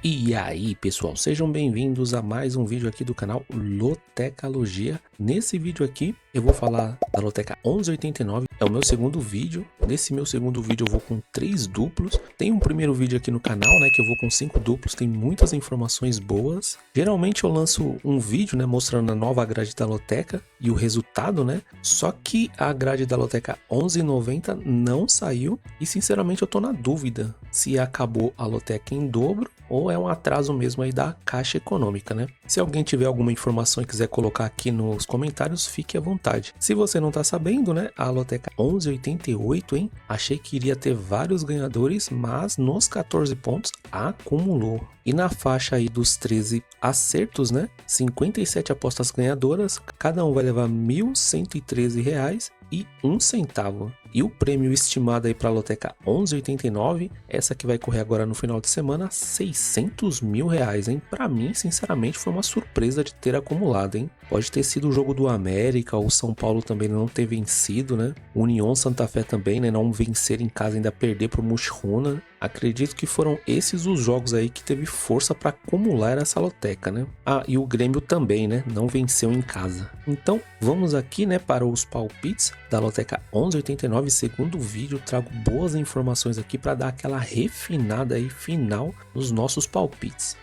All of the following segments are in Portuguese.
E aí pessoal, sejam bem-vindos a mais um vídeo aqui do canal Lotecalogia. Nesse vídeo aqui eu vou falar da Loteca 1189, é o meu segundo vídeo. Nesse meu segundo vídeo eu vou com 3 duplos. Tem um primeiro vídeo aqui no canal, né, que eu vou com 5 duplos, tem muitas informações boas. Geralmente eu lanço um vídeo, né, mostrando a nova grade da Loteca e o resultado, né. Só que a grade da Loteca 1190 não saiu e sinceramente eu tô na dúvida se acabou a Loteca em dobro ou é um atraso mesmo aí da Caixa Econômica, né? Se alguém tiver alguma informação e quiser colocar aqui nos comentários, fique à vontade. Se você não tá sabendo, né? A Loteca 1188, hein? Achei que iria ter vários ganhadores, mas nos 14 pontos acumulou. E na faixa aí dos 13 acertos, né? 57 apostas ganhadoras, cada um vai levar R$ 1.113,01. E o prêmio estimado aí para a Loteca 1189, essa que vai correr agora no final de semana, R$ 600 mil, hein? Para mim, sinceramente, foi uma surpresa de ter acumulado, hein? Pode ter sido o jogo do América, ou São Paulo também não ter vencido, né? União Santa Fé também, né? Não vencer em casa, ainda perder pro Mushruna. Acredito que foram esses os jogos aí que teve força para acumular essa loteca, né? Ah, e o Grêmio também, né? Não venceu em casa. Então, vamos aqui, né, para os palpites da Loteca 1189, segundo vídeo. Trago boas informações aqui para dar aquela refinada aí final nos nossos palpites.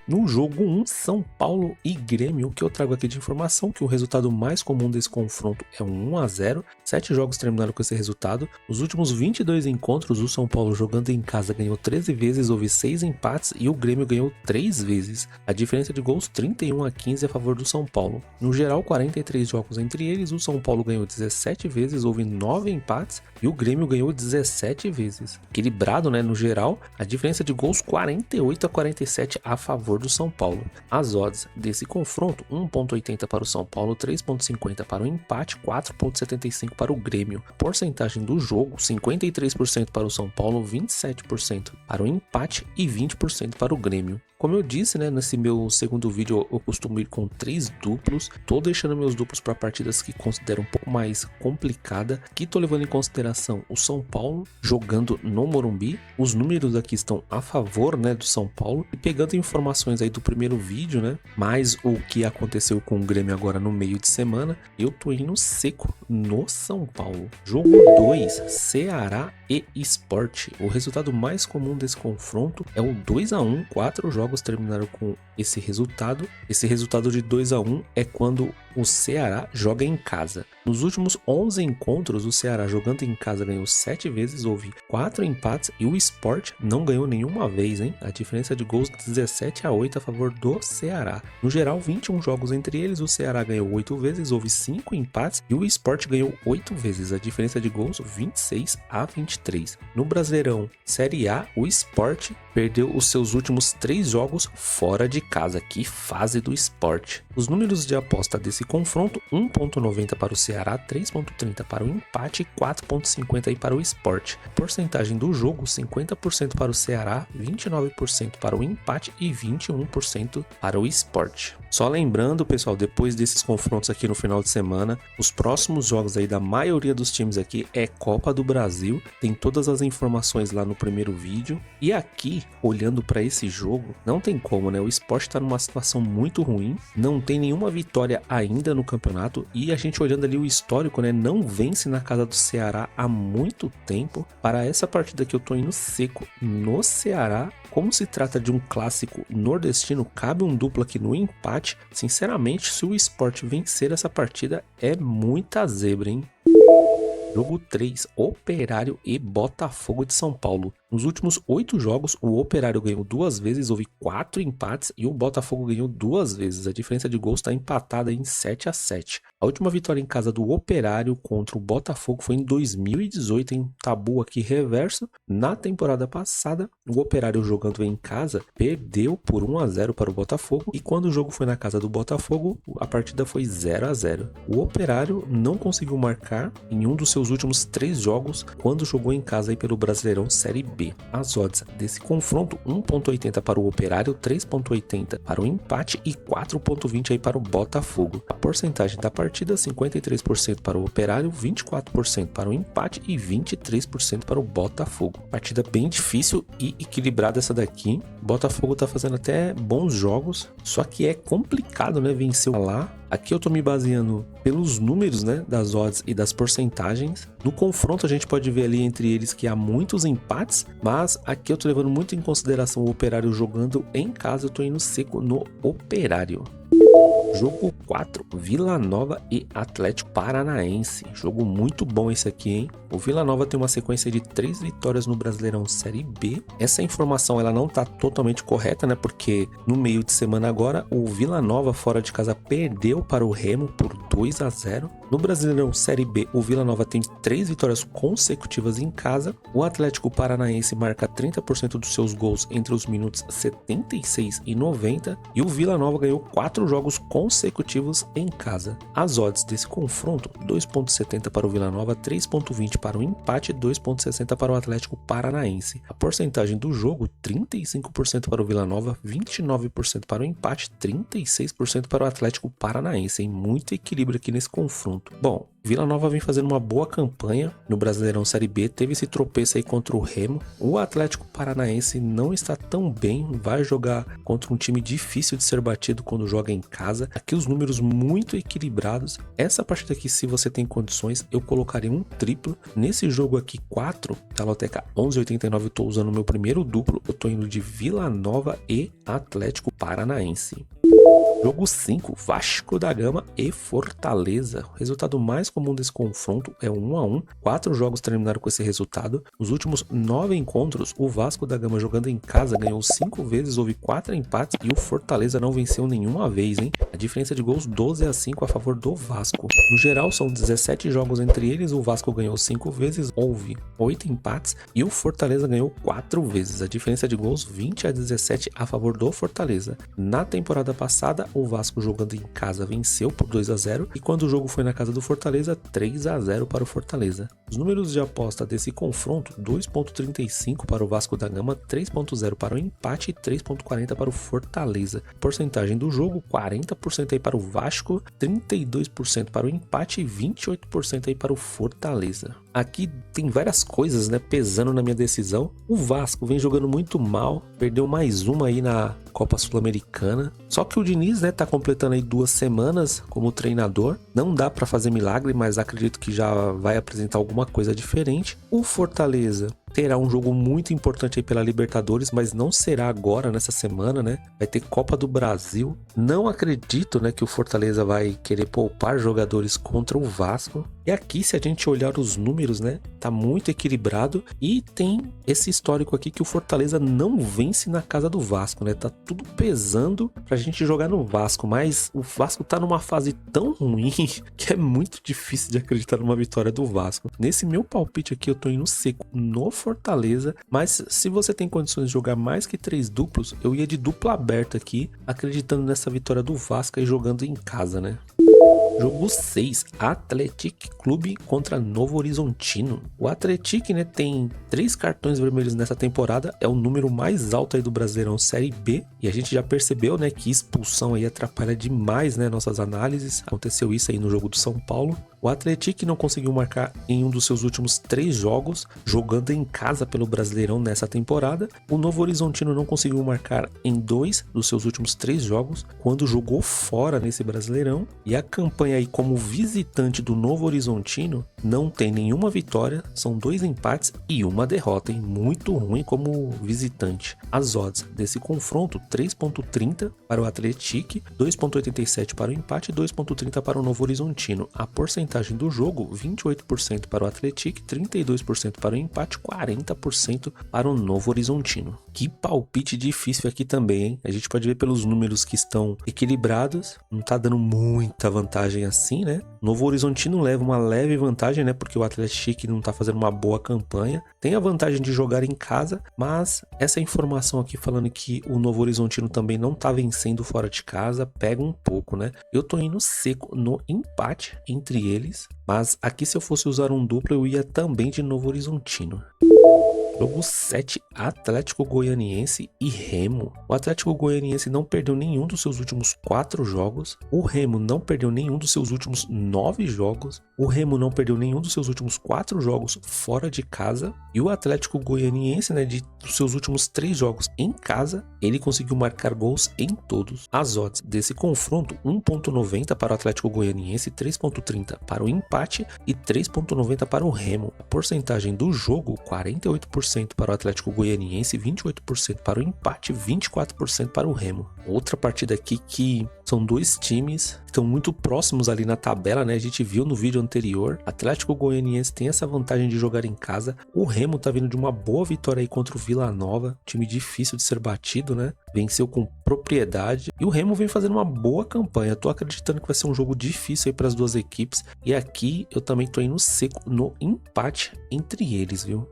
No jogo 1, São Paulo e Grêmio, o que eu trago aqui de informação que o resultado mais comum desse confronto é um 1-0. 7 jogos terminaram com esse resultado. Nos últimos 22 encontros, o São Paulo jogando em casa ganhou 13 vezes, houve 6 empates e o Grêmio ganhou 3 vezes. A diferença de gols 31-15 a favor do São Paulo. No geral, 43 jogos entre eles, o São Paulo ganhou 17 vezes, houve 9 empates e o Grêmio ganhou 17 vezes. Equilibrado, né, no geral, a diferença de gols 48-47 a favor do São Paulo. As odds desse confronto, 1.80 para o São Paulo, 3.50 para o empate, 4.75 para o Grêmio. Porcentagem do jogo, 53% para o São Paulo, 27% para o empate e 20% para o Grêmio. Como eu disse, né, nesse meu segundo vídeo eu costumo ir com 3 duplos. Tô deixando meus duplos para partidas que considero um pouco mais complicada. Aqui tô levando em consideração o São Paulo jogando no Morumbi. Os números aqui estão a favor, né, do São Paulo. E pegando informações aí do primeiro vídeo, né, mais o que aconteceu com o Grêmio agora no meio de semana, eu tô indo seco no São Paulo. Jogo 2, Ceará e Sport. O resultado mais comum desse confronto é o 2-1, 4 jogos terminaram com esse resultado. Esse resultado de 2-1 é quando o Ceará joga em casa. Nos últimos 11 encontros, o Ceará jogando em casa ganhou 7 vezes, houve 4 empates e o Sport não ganhou nenhuma vez, hein? A diferença de gols 17-8 a favor do Ceará. No geral, 21 jogos entre eles, o Ceará ganhou 8 vezes, houve 5 empates e o Sport ganhou 8 vezes. A diferença de gols 26-23. No Brasileirão Série A, o Sport perdeu os seus últimos 3 jogos fora de casa. Que fase do Sport! Os números de aposta desse confronto, 1.90 para o Ceará, 3.30 para o empate e 4.50 aí para o Sport. Porcentagem do jogo, 50% para o Ceará, 29% para o empate e 21% para o Sport. Só lembrando, pessoal, depois desses confrontos aqui no final de semana, os próximos jogos aí da maioria dos times aqui é Copa do Brasil. Tem todas as informações lá no primeiro vídeo. E aqui, olhando para esse jogo, não tem como, né? O Sport tá numa situação muito ruim, não tem nenhuma vitória ainda no campeonato e a gente olhando ali o histórico, né? Não vence na casa do Ceará há muito tempo. Para essa partida aqui eu tô indo seco no Ceará. Como se trata de um clássico nordestino, cabe um duplo aqui no empate. Sinceramente, se o Sport vencer essa partida, é muita zebra, hein? Jogo 3, Operário e Botafogo de São Paulo. Nos últimos 8 jogos, o Operário ganhou 2 vezes, houve 4 empates e o Botafogo ganhou 2 vezes. A diferença de gols está empatada em 7-7. A última vitória em casa do Operário contra o Botafogo foi em 2018, em tabu aqui reverso. Na temporada passada, o Operário jogando em casa perdeu por 1-0 para o Botafogo e quando o jogo foi na casa do Botafogo, a partida foi 0-0. O Operário não conseguiu marcar em um dos seus últimos 3 jogos quando jogou em casa aí pelo Brasileirão Série B. As odds desse confronto, 1.80 para o Operário, 3.80 para o empate e 4.20 aí para o Botafogo. A porcentagem da partida, 53% para o Operário, 24% para o empate e 23% para o Botafogo. Partida bem difícil e equilibrada essa daqui. Botafogo tá fazendo até bons jogos, só que é complicado, né, vencer lá. Aqui eu tô me baseando pelos números, né, das odds e das porcentagens. No confronto a gente pode ver ali entre eles que há muitos empates, mas aqui eu tô levando muito em consideração o Operário jogando em casa, eu tô indo seco no Operário. Jogo 4, Vila Nova e Atlético Paranaense. Jogo muito bom esse aqui, hein? O Vila Nova tem uma sequência de 3 vitórias no Brasileirão Série B. Essa informação ela não tá totalmente correta, né? Porque no meio de semana agora, o Vila Nova fora de casa perdeu para o Remo por 2-0. No Brasileirão Série B, o Vila Nova tem 3 vitórias consecutivas em casa. O Atlético Paranaense marca 30% dos seus gols entre os minutos 76 e 90. E o Vila Nova ganhou 4 jogos consecutivos em casa. As odds desse confronto, 2.70 para o Vila Nova, 3.20 para o empate e 2.60 para o Atlético Paranaense. A porcentagem do jogo, 35% para o Vila Nova, 29% para o empate, 36% para o Atlético Paranaense. Tem muito equilíbrio aqui nesse confronto. Bom, Vila Nova vem fazendo uma boa campanha no Brasileirão Série B, teve esse tropeço aí contra o Remo. O Atlético Paranaense não está tão bem, vai jogar contra um time difícil de ser batido quando joga em casa. Aqui os números muito equilibrados. Essa partida aqui, se você tem condições, eu colocaria um triplo. Nesse jogo aqui, 4, da Loteca 11,89, eu estou usando o meu primeiro duplo, eu estou indo de Vila Nova e Atlético Paranaense. Jogo 5, Vasco da Gama e Fortaleza. O resultado mais comum desse confronto é 1-1. 4 jogos terminaram com esse resultado. Nos últimos 9 encontros, o Vasco da Gama jogando em casa ganhou 5 vezes, houve 4 empates e o Fortaleza não venceu nenhuma vez, hein? A diferença de gols 12-5 a favor do Vasco. No geral, são 17 jogos entre eles, o Vasco ganhou 5 vezes, houve 8 empates e o Fortaleza ganhou 4 vezes. A diferença de gols 20-17 a favor do Fortaleza. Na temporada passada, o Vasco jogando em casa venceu por 2-0 e quando o jogo foi na casa do Fortaleza, 3-0 para o Fortaleza. Os números de aposta desse confronto, 2.35 para o Vasco da Gama, 3.0 para o empate e 3.40 para o Fortaleza. Porcentagem do jogo, 40% aí para o Vasco, 32% para o empate e 28% aí para o Fortaleza. Aqui tem várias coisas, né, pesando na minha decisão. O Vasco vem jogando muito mal, perdeu mais uma aí na Copa Sul-Americana. Só que o Diniz, né, tá completando aí 2 semanas como treinador. Não dá para fazer milagre, mas acredito que já vai apresentar alguma coisa diferente. O Fortaleza terá um jogo muito importante aí pela Libertadores, mas não será agora nessa semana, né? Vai ter Copa do Brasil. Não acredito, né, que o Fortaleza vai querer poupar jogadores contra o Vasco. E aqui, se a gente olhar os números, né, tá muito equilibrado e tem esse histórico aqui que o Fortaleza não vence na casa do Vasco, né? Tá tudo pesando pra gente jogar no Vasco, mas o Vasco tá numa fase tão ruim que é muito difícil de acreditar numa vitória do Vasco. Nesse meu palpite aqui, eu tô indo seco no Fortaleza, mas se você tem condições de jogar mais que 3 duplos, eu ia de dupla aberta aqui, acreditando nessa vitória do Vasco e jogando em casa, né? Jogo 6, Atlético Clube contra Novo Horizontino. O Atlético, né, tem 3 cartões vermelhos nessa temporada, é o número mais alto aí do Brasileirão Série B, e a gente já percebeu, né, que expulsão aí atrapalha demais, né, nossas análises. Aconteceu isso aí no jogo do São Paulo. O Atlético não conseguiu marcar em um dos seus últimos 3 jogos, jogando em casa pelo Brasileirão nessa temporada. O Novo Horizontino não conseguiu marcar em 2 dos seus últimos 3 jogos, quando jogou fora nesse Brasileirão. E a campanha aí como visitante do Novo Horizontino não tem nenhuma vitória, são 2 empates e uma derrota, hein? Muito ruim como visitante. As odds desse confronto, 3.30 para o Atlético, 2.87 para o empate e 2.30 para o Novo Horizontino. A porcentagem porcentagem do jogo, 28% para o Atlético, 32% para o empate, 40% para o Novo Horizontino. Que palpite difícil aqui também, hein? A gente pode ver pelos números que estão equilibrados, não tá dando muita vantagem assim, né? Novo Horizontino leva uma leve vantagem, né? Porque o Atlético não tá fazendo uma boa campanha. Tem a vantagem de jogar em casa, mas essa informação aqui falando que o Novo Horizontino também não tá vencendo fora de casa, pega um pouco, né? Eu tô indo seco no empate entre eles, mas aqui se eu fosse usar um duplo eu ia também de Novo Horizontino. Jogo 7, Atlético Goianiense e Remo. O Atlético Goianiense não perdeu nenhum dos seus últimos 4 jogos. O Remo não perdeu nenhum dos seus últimos 9 jogos. O Remo não perdeu nenhum dos seus últimos 4 jogos fora de casa. E o Atlético Goianiense, né, dos seus últimos 3 jogos em casa, ele conseguiu marcar gols em todos. As odds desse confronto, 1.90 para o Atlético Goianiense, 3.30 para o empate e 3.90 para o Remo. A porcentagem do jogo, 48% para o Atlético Goianiense, 28% para o empate, 24% para o Remo. Outra partida aqui que são dois times que estão muito próximos ali na tabela, né? A gente viu no vídeo anterior. Atlético Goianiense tem essa vantagem de jogar em casa. O Remo tá vindo de uma boa vitória aí contra o Vila Nova, time difícil de ser batido, né? Venceu com propriedade. E o Remo vem fazendo uma boa campanha. Tô acreditando que vai ser um jogo difícil aí para as duas equipes. E aqui eu também tô indo seco no empate entre eles, viu?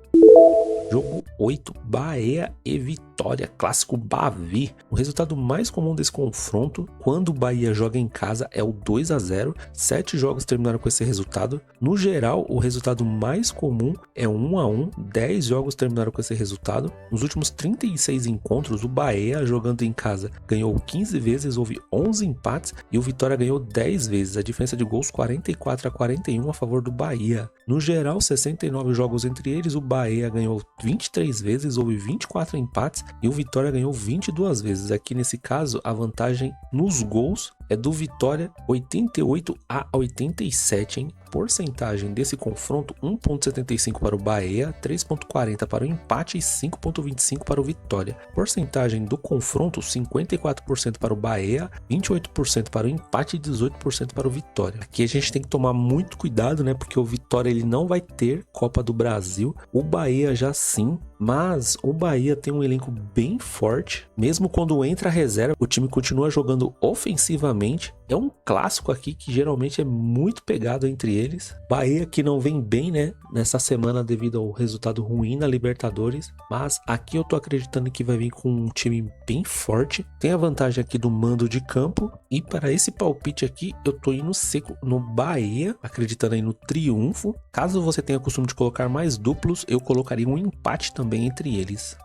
Jogo 8, Bahia e Vitória, clássico Bavi. O resultado mais comum desse confronto, quando o Bahia joga em casa, é o 2-0. 7 jogos terminaram com esse resultado. No geral, o resultado mais comum é 1-1. 10 jogos terminaram com esse resultado. Nos últimos 36 encontros, o Bahia, jogando em casa, ganhou 15 vezes, houve 11 empates e o Vitória ganhou 10 vezes. A diferença de gols 44-41 a favor do Bahia. No geral, 69 jogos entre eles, o Bahia ganhou 23 vezes, houve 24 empates e o Vitória ganhou 22 vezes. Aqui nesse caso, a vantagem nos gols é do Vitória, 88-87, hein? Porcentagem desse confronto, 1.75 para o Bahia, 3.40 para o empate e 5.25 para o Vitória. Porcentagem do confronto, 54% para o Bahia, 28% para o empate e 18% para o Vitória. Aqui a gente tem que tomar muito cuidado, né? Porque o Vitória ele não vai ter Copa do Brasil, o Bahia já sim. Mas o Bahia tem um elenco bem forte. Mesmo quando entra a reserva, o time continua jogando ofensivamente. É um clássico aqui que geralmente é muito pegado entre eles. Bahia que não vem bem, né, nessa semana devido ao resultado ruim na Libertadores. Mas aqui eu tô acreditando que vai vir com um time bem forte. Tem a vantagem aqui do mando de campo. E para esse palpite aqui, eu tô indo seco no Bahia, acreditando aí no triunfo. Caso você tenha costume de colocar mais duplos, eu colocaria um empate também entre eles.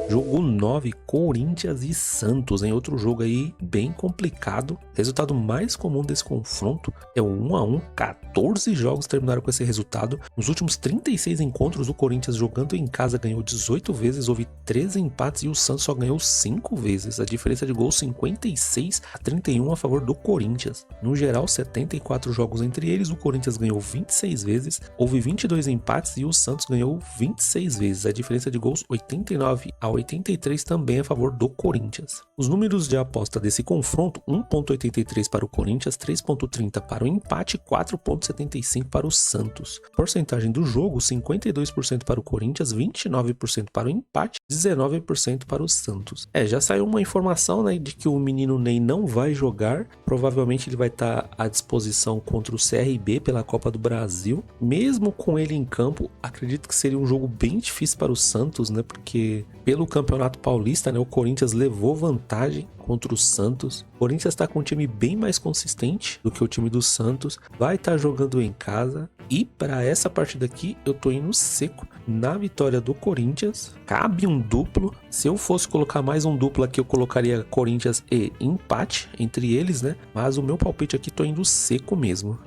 Jogo 9, Corinthians e Santos, em outro jogo aí bem complicado. Resultado mais comum desse confronto é o 1-1, 14 jogos terminaram com esse resultado. Nos últimos 36 encontros, o Corinthians jogando em casa ganhou 18 vezes, houve 13 empates e o Santos só ganhou 5 vezes. A diferença de gols 56-31 a favor do Corinthians. No geral, 74 jogos entre eles, o Corinthians ganhou 26 vezes, houve 22 empates e o Santos ganhou 26 vezes. A diferença de gols 89-83 também a favor do Corinthians. Os números de aposta desse confronto, 1.83 para o Corinthians, 3.30 para o empate, 4.75 para o Santos. Porcentagem do jogo, 52% para o Corinthians, 29% para o empate, 19% para o Santos. Já saiu uma informação, né, de que o menino Ney não vai jogar, provavelmente ele vai estar à disposição contra o CRB pela Copa do Brasil. Mesmo com ele em campo, acredito que seria um jogo bem difícil para o Santos, né, porque pelo Campeonato Paulista, né, o Corinthians levou vantagem contra o Santos. O Corinthians está com um time bem mais consistente do que o time do Santos, vai estar jogando em casa e para essa partida aqui eu tô indo seco na vitória do Corinthians. Cabe um duplo, se eu fosse colocar mais um duplo aqui eu colocaria Corinthians e empate entre eles, né? Mas o meu palpite aqui tô indo seco mesmo.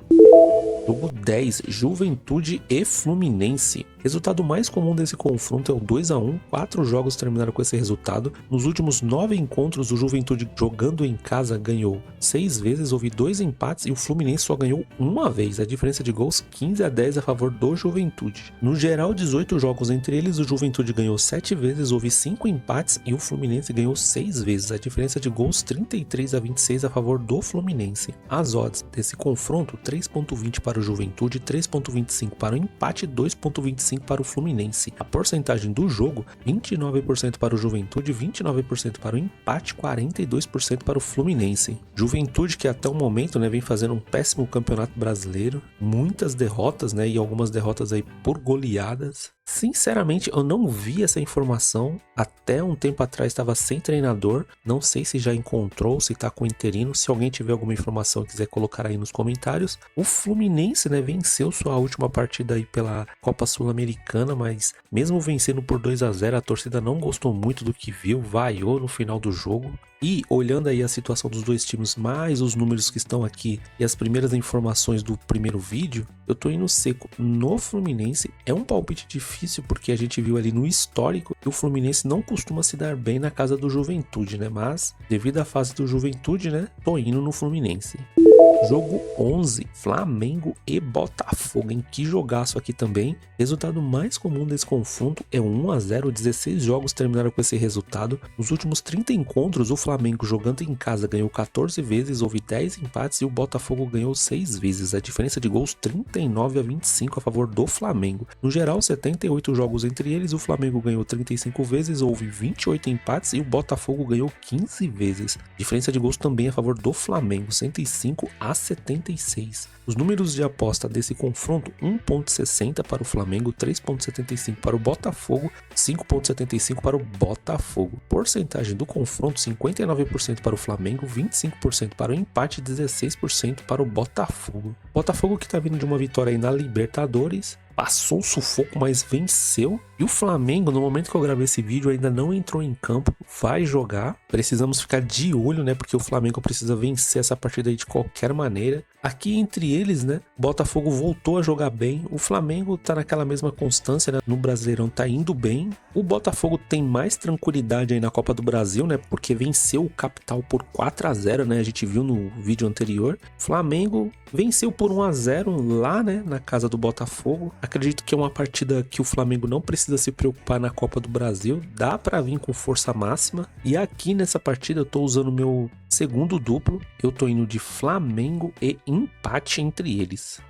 Jogo 10, Juventude e Fluminense. Resultado mais comum desse confronto é o 2-1, 4 jogos terminaram com esse resultado. Nos últimos 9 encontros, o Juventude jogando em casa ganhou 6 vezes, houve 2 empates e o Fluminense só ganhou uma vez. A diferença de gols 15-10 a favor do Juventude. No geral, 18 jogos entre eles, o Juventude ganhou 7 vezes, houve 5 empates e o Fluminense ganhou 6 vezes. A diferença de gols 33-26 a favor do Fluminense. As odds desse confronto, 3.20 para para o Juventude, 3,25 para o empate e 2,25 para o Fluminense. A porcentagem do jogo, 29% para o Juventude, 29% para o empate, 42% para o Fluminense. Juventude que até o momento, né, vem fazendo um péssimo campeonato brasileiro, muitas derrotas, né, e algumas derrotas aí por goleadas. Sinceramente, eu não vi essa informação, até um tempo atrás estava sem treinador, não sei se já encontrou, se está com interino, se alguém tiver alguma informação e quiser colocar aí nos comentários. O Fluminense, né, venceu sua última partida aí pela Copa Sul-Americana, mas mesmo vencendo por 2-0, a torcida não gostou muito do que viu, vaiou no final do jogo. E olhando aí a situação dos dois times, mais os números que estão aqui e as primeiras informações do primeiro vídeo, eu tô indo seco no Fluminense. É um palpite difícil porque a gente viu ali no histórico que o Fluminense não costuma se dar bem na casa do Juventude, né? Mas devido à fase do Juventude, né, tô indo no Fluminense. Jogo 11, Flamengo e Botafogo, em que jogaço aqui também. Resultado mais comum desse confronto é 1-0, 16 jogos terminaram com esse resultado. Nos últimos 30 encontros, o Flamengo jogando em casa ganhou 14 vezes, houve 10 empates e o Botafogo ganhou 6 vezes. A diferença de gols 39-25 a favor do Flamengo. No geral, 78 jogos entre eles, o Flamengo ganhou 35 vezes, houve 28 empates e o Botafogo ganhou 15 vezes. Diferença de gols também a favor do Flamengo, 105-76. Os números de aposta desse confronto, 1,60 para o Flamengo, 3,75 para o Botafogo, 5,75 para o Botafogo. Porcentagem do confronto, 59% para o Flamengo, 25% para o empate e 16% para o Botafogo. Botafogo que está vindo de uma vitória aí na Libertadores, passou o sufoco, mas venceu. E o Flamengo, no momento que eu gravei esse vídeo, ainda não entrou em campo, vai jogar. Precisamos ficar de olho, né? Porque o Flamengo precisa vencer essa partida aí de qualquer maneira. Aqui entre eles, né? Botafogo voltou a jogar bem. O Flamengo tá naquela mesma constância, né? No Brasileirão tá indo bem. O Botafogo tem mais tranquilidade aí na Copa do Brasil, né? Porque venceu o Capital por 4-0, né? A gente viu no vídeo anterior. Flamengo venceu por 1-0 lá, né? Na casa do Botafogo. Acredito que é uma partida que o Flamengo não precisa se preocupar na Copa do Brasil. Dá pra vir com força máxima. E aqui nessa partida eu tô usando o meu segundo duplo. Eu tô indo de Flamengo e empate entre eles.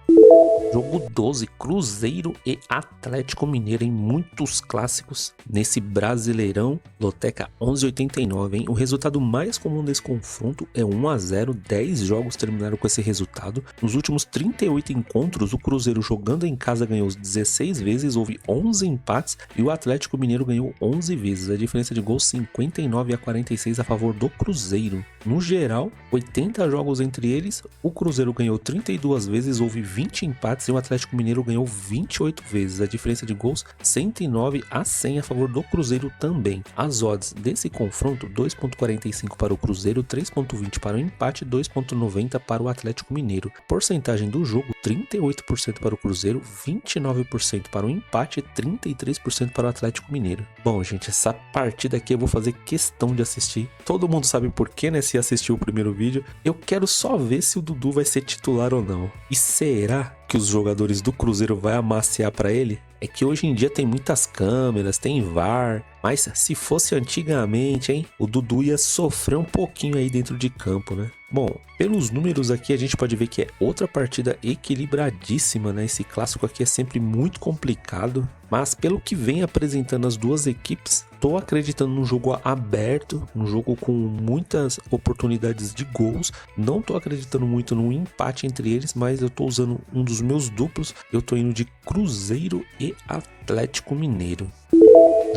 Jogo 12, Cruzeiro e Atlético Mineiro em muitos clássicos nesse Brasileirão. Loteca 11,89, hein? O resultado mais comum desse confronto é 1-0, 10 jogos terminaram com esse resultado. Nos últimos 38 encontros, o Cruzeiro jogando em casa ganhou 16 vezes, houve 11 empates e o Atlético Mineiro ganhou 11 vezes. A diferença de gols 59-46 a favor do Cruzeiro. No geral, 80 jogos entre eles, o Cruzeiro ganhou 32 vezes, houve 20 empates e o Atlético Mineiro ganhou 28 vezes. A diferença de gols 109-100 a favor do Cruzeiro também. As odds desse confronto, 2,45 para o Cruzeiro, 3,20 para o empate e 2,90 para o Atlético Mineiro. Porcentagem do jogo, 38% para o Cruzeiro, 29% para o empate e 33% para o Atlético Mineiro. Bom, gente, essa partida aqui eu vou fazer questão de assistir. Todo mundo sabe por quê, né? Se assistiu o primeiro vídeo. Eu quero só ver se o Dudu vai ser titular ou não. E será que os jogadores do Cruzeiro vai amaciar para ele? É que hoje em dia tem muitas câmeras, tem VAR, mas se fosse antigamente, hein, o Dudu ia sofrer um pouquinho aí dentro de campo, né? Bom, pelos números aqui a gente pode ver que é outra partida equilibradíssima, né? Esse clássico aqui é sempre muito complicado, mas pelo que vem apresentando as duas equipes, tô acreditando num jogo aberto, um jogo com muitas oportunidades de gols. Não tô acreditando muito num empate entre eles, mas eu tô usando um dos meus duplos. Eu tô indo de Cruzeiro e Atlético Mineiro.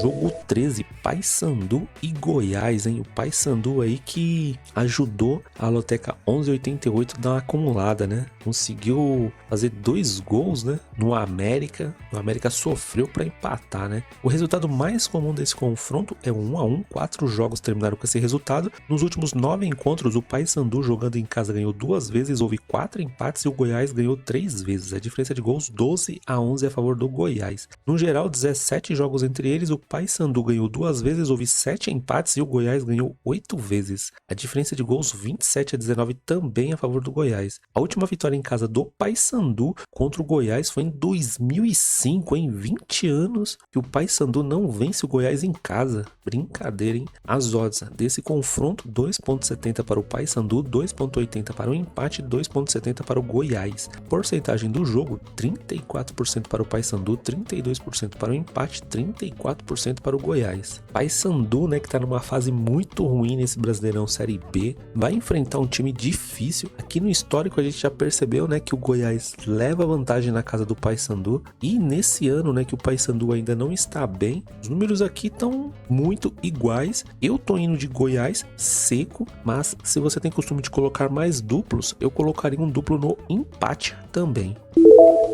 Jogo 13, Paysandu e Goiás, hein? O Paysandu aí que ajudou a Loteca 11,88 a dar uma acumulada, né? Conseguiu fazer 2 gols, né? No América. O América sofreu para empatar, né? O resultado mais comum desse confronto é 1-1. 4 jogos terminaram com esse resultado. Nos últimos 9 encontros, o Paysandu jogando em casa ganhou 2 vezes, houve 4 empates e o Goiás ganhou 3 vezes. A diferença de gols 12-11 a favor do Goiás. No geral, 17 jogos entre eles, o Paysandu ganhou 2 vezes, houve 7 empates e o Goiás ganhou 8 vezes. A diferença de gols 27-19 também a favor do Goiás. A última vitória em casa do Paysandu contra o Goiás foi em 2005, em 20 anos que o Paysandu não vence o Goiás em casa. Brincadeira, hein? As odds desse confronto, 2,70 para o Paysandu, 2,80 para o empate, 2,70 para o Goiás. Porcentagem do jogo, 34% para o Paysandu, 32% para o empate, 34% para o Goiás. Paysandu, né, que tá numa fase muito ruim nesse Brasileirão Série B, vai enfrentar um time difícil. Aqui no histórico a gente já percebeu, né, que o Goiás leva vantagem na casa do Paysandu, e nesse ano, né, que o Paysandu ainda não está bem, os números aqui estão muito iguais. Eu tô indo de Goiás seco, mas se você tem costume de colocar mais duplos, eu colocaria um duplo no empate também.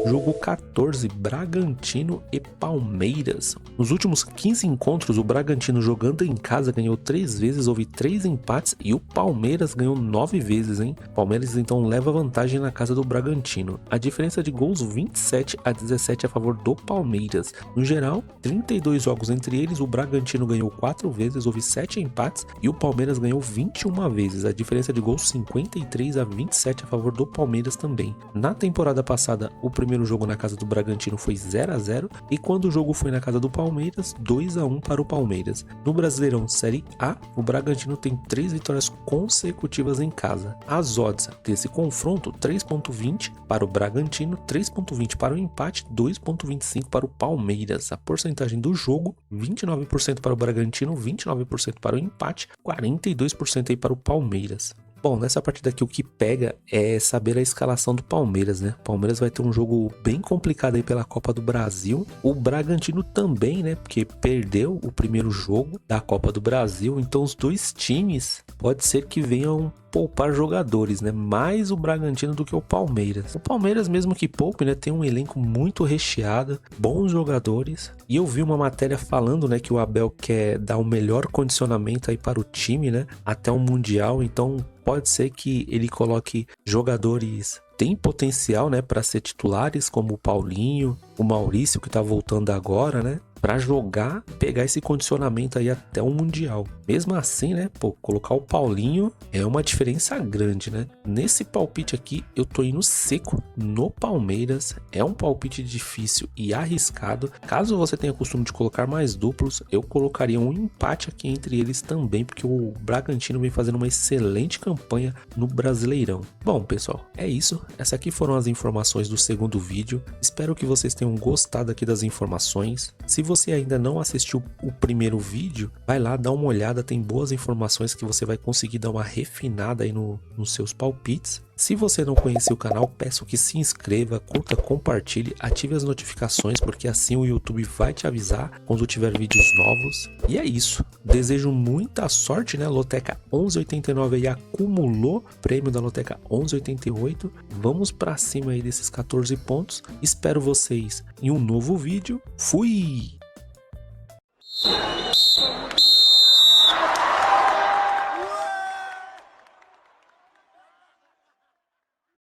Jogo 14, Bragantino e Palmeiras. Nos últimos 15 encontros, o Bragantino jogando em casa ganhou 3 vezes, houve 3 empates e o Palmeiras ganhou 9 vezes, hein? Palmeiras então leva vantagem na casa do Bragantino. A diferença de gols 27-17 a favor do Palmeiras. No geral, 32 jogos entre eles, o Bragantino ganhou 4 vezes, houve 7 empates e o Palmeiras ganhou 21 vezes. A diferença de gols 53-27 a favor do Palmeiras também. Na temporada passada, o primeiro jogo na casa do Bragantino foi 0-0 e quando o jogo foi na casa do Palmeiras, 2-1 para o Palmeiras. No Brasileirão Série A, o Bragantino tem 3 vitórias consecutivas em casa. As odds desse confronto, 3,20 para o Bragantino, 3,20 para o empate, 2,25 para o Palmeiras. A porcentagem do jogo, 29% para o Bragantino, 29% para o empate, 42% aí para o Palmeiras. Bom, nessa partida aqui o que pega é saber a escalação do Palmeiras, né? O Palmeiras vai ter um jogo bem complicado aí pela Copa do Brasil. O Bragantino também, né? Porque perdeu o primeiro jogo da Copa do Brasil. Então os dois times pode ser que venham poupar jogadores, né? Mais o Bragantino do que o Palmeiras. O Palmeiras, mesmo que poupe, né? Tem um elenco muito recheado, bons jogadores. E eu vi uma matéria falando, né? Que o Abel quer dar o melhor condicionamento aí para o time, né? Até o Mundial. Então pode ser que ele coloque jogadores tem potencial, né, para ser titulares, como o Paulinho, o Maurício que tá voltando agora, né, para jogar, pegar esse condicionamento aí até o Mundial. Mesmo assim, né, pô, colocar o Paulinho é uma diferença grande, né? Nesse palpite aqui, eu tô indo seco no Palmeiras. É um palpite difícil e arriscado. Caso você tenha costume de colocar mais duplos, eu colocaria um empate aqui entre eles também, porque o Bragantino vem fazendo uma excelente campanha no Brasileirão. Bom, pessoal, é isso. Essas aqui foram as informações do segundo vídeo. Espero que vocês tenham gostado aqui das informações. Se você ainda não assistiu o primeiro vídeo, vai lá, dá uma olhada, tem boas informações que você vai conseguir dar uma refinada aí nos seus palpites. Se você não conhece o canal, peço que se inscreva, curta, compartilhe, ative as notificações, porque assim o YouTube vai te avisar quando tiver vídeos novos. E é isso. Desejo muita sorte, né? Loteca 1189 aí acumulou prêmio da Loteca 1188. Vamos pra cima aí desses 14 pontos. Espero vocês em um novo vídeo. Fui!